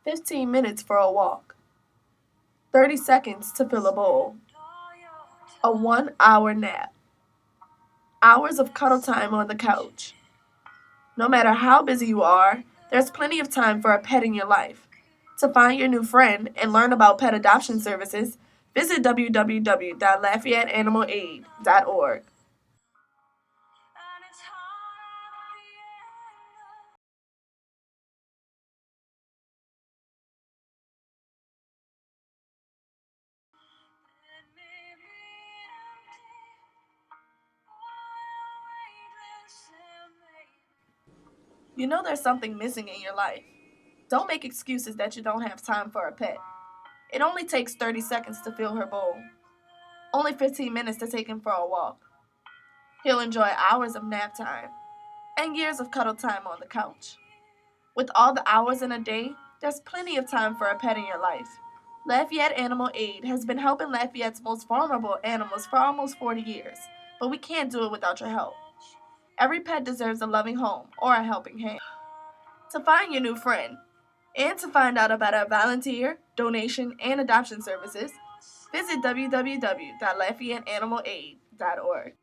15 minutes for a walk, 30 seconds to fill a bowl, a 1-hour nap, hours of cuddle time on the couch. No matter how busy you are, there's plenty of time for a pet in your life. To find your new friend and learn about pet adoption services, visit www.LafayetteAnimalAid.org. You know there's something missing in your life. Don't make excuses that you don't have time for a pet. It only takes 30 seconds to fill her bowl. Only 15 minutes to take him for a walk. He'll enjoy hours of nap time and years of cuddle time on the couch. With all the hours in a day, there's plenty of time for a pet in your life. Lafayette Animal Aid has been helping Lafayette's most vulnerable animals for almost 40 years, but we can't do it without your help. Every pet deserves a loving home or a helping hand. To find your new friend and to find out about our volunteer, donation, and adoption services, visit www.LafayetteAnimalAid.org.